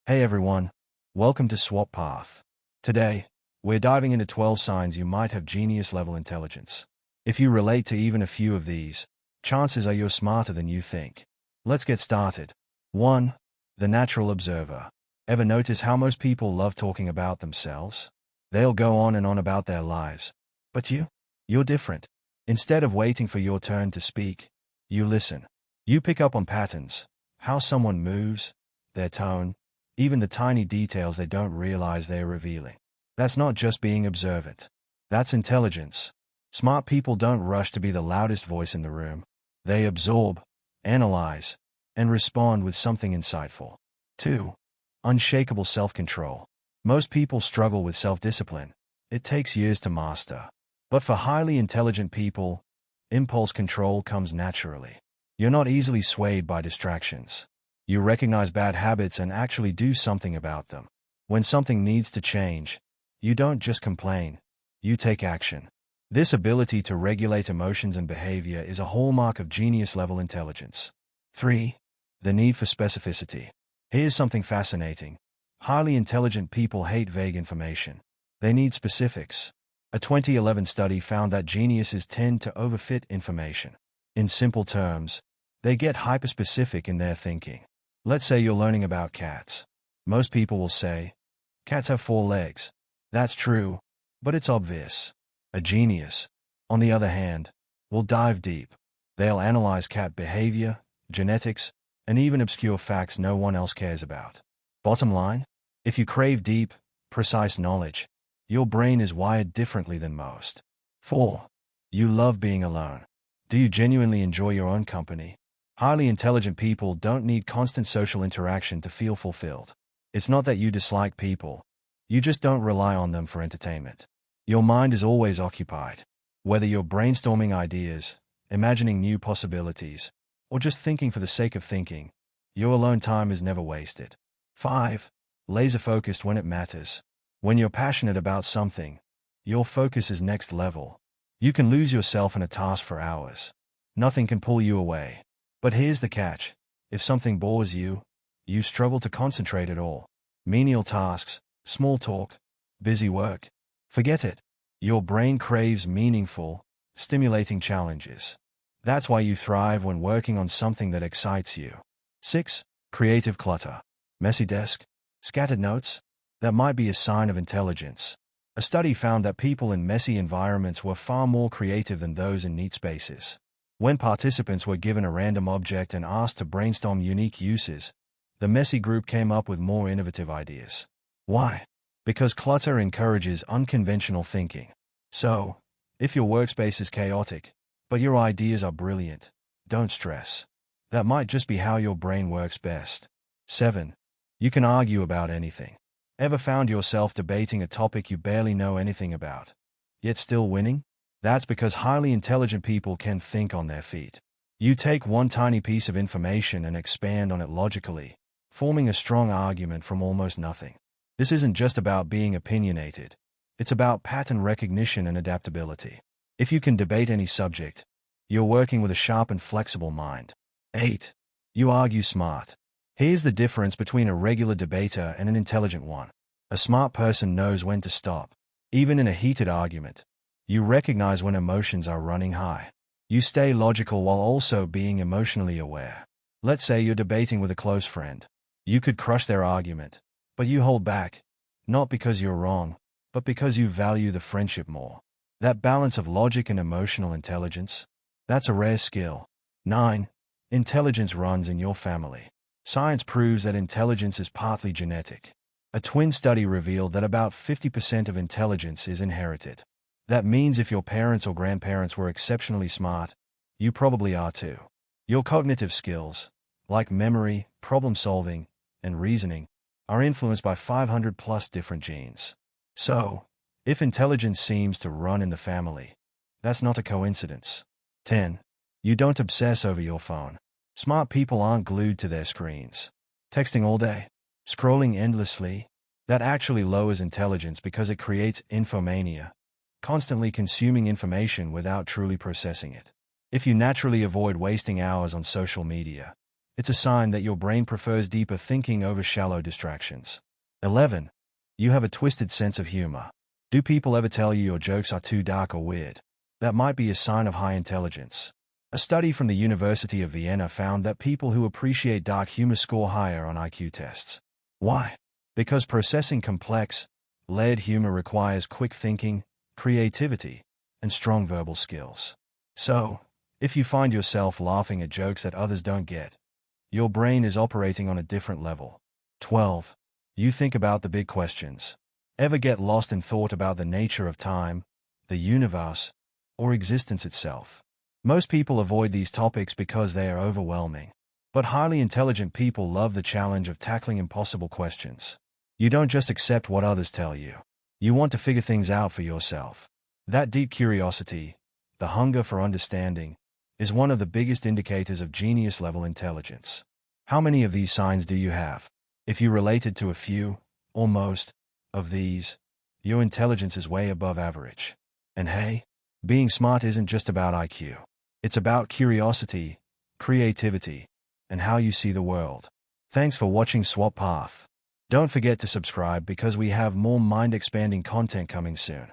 Hey everyone, welcome to Swap Path. Today, we're diving into 12 signs you might have genius level intelligence. If you relate to even a few of these, chances are you're smarter than you think. Let's get started. 1. The natural observer. Ever notice how most people love talking about themselves? They'll go on and on about their lives. But you're different. Instead of waiting for your turn to speak, you listen. You pick up on patterns, how someone moves, their tone, even the tiny details they don't realize they're revealing. That's not just being observant. That's intelligence. Smart people don't rush to be the loudest voice in the room. They absorb, analyze, and respond with something insightful. 2. Unshakable self-control. Most people struggle with self-discipline. It takes years to master. But for highly intelligent people, impulse control comes naturally. You're not easily swayed by distractions. You recognize bad habits and actually do something about them. When something needs to change, you don't just complain, you take action. This ability to regulate emotions and behavior is a hallmark of genius-level intelligence. 3. The need for specificity. Here's something fascinating. Highly intelligent people hate vague information. They need specifics. A 2011 study found that geniuses tend to overfit information. In simple terms, they get hyperspecific in their thinking. Let's say you're learning about cats. Most people will say, cats have 4 legs. That's true, but it's obvious. A genius, on the other hand, will dive deep. They'll analyze cat behavior, genetics, and even obscure facts no one else cares about. Bottom line, if you crave deep, precise knowledge, your brain is wired differently than most. 4. You love being alone. Do you genuinely enjoy your own company? Highly intelligent people don't need constant social interaction to feel fulfilled. It's not that you dislike people. You just don't rely on them for entertainment. Your mind is always occupied. Whether you're brainstorming ideas, imagining new possibilities, or just thinking for the sake of thinking, your alone time is never wasted. 5. Laser-focused when it matters. When you're passionate about something, your focus is next level. You can lose yourself in a task for hours. Nothing can pull you away. But here's the catch. If something bores you, you struggle to concentrate at all. Menial tasks, small talk, busy work. Forget it. Your brain craves meaningful, stimulating challenges. That's why you thrive when working on something that excites you. 6. Creative clutter. Messy desk, scattered notes. That might be a sign of intelligence. A study found that people in messy environments were far more creative than those in neat spaces. When participants were given a random object and asked to brainstorm unique uses, the messy group came up with more innovative ideas. Why? Because clutter encourages unconventional thinking. So, if your workspace is chaotic, but your ideas are brilliant, don't stress. That might just be how your brain works best. 7. You can argue about anything. Ever found yourself debating a topic you barely know anything about, yet still winning? That's because highly intelligent people can think on their feet. You take one tiny piece of information and expand on it logically, forming a strong argument from almost nothing. This isn't just about being opinionated. It's about pattern recognition and adaptability. If you can debate any subject, you're working with a sharp and flexible mind. 8. You argue smart. Here's the difference between a regular debater and an intelligent one. A smart person knows when to stop, even in a heated argument. You recognize when emotions are running high. You stay logical while also being emotionally aware. Let's say you're debating with a close friend. You could crush their argument, but you hold back, not because you're wrong, but because you value the friendship more. That balance of logic and emotional intelligence, that's a rare skill. 9. Intelligence runs in your family. Science proves that intelligence is partly genetic. A twin study revealed that about 50% of intelligence is inherited. That means if your parents or grandparents were exceptionally smart, you probably are too. Your cognitive skills, like memory, problem-solving, and reasoning, are influenced by 500 plus different genes. So, if intelligence seems to run in the family, that's not a coincidence. 10. You don't obsess over your phone. Smart people aren't glued to their screens. Texting all day, scrolling endlessly, that actually lowers intelligence because it creates infomania, constantly consuming information without truly processing it. If you naturally avoid wasting hours on social media, It's a sign that your brain prefers deeper thinking over shallow distractions. 11. You have a twisted sense of humor. Do people ever tell you your jokes are too dark or weird? That might be a sign of high intelligence. A study from the University of Vienna found that people who appreciate dark humor score higher on IQ tests. Why? Because processing complex, layered humor requires quick thinking, creativity, and strong verbal skills. So, if you find yourself laughing at jokes that others don't get, your brain is operating on a different level. 12. You think about the big questions. Ever get lost in thought about the nature of time, the universe, or existence itself? Most people avoid these topics because they are overwhelming. But highly intelligent people love the challenge of tackling impossible questions. You don't just accept what others tell you. You want to figure things out for yourself. That deep curiosity, the hunger for understanding, is one of the biggest indicators of genius-level intelligence. How many of these signs do you have? If you related to a few, or most, of these, your intelligence is way above average. And hey, being smart isn't just about IQ. It's about curiosity, creativity, and how you see the world. Thanks for watching Swap Path. Don't forget to subscribe because we have more mind-expanding content coming soon.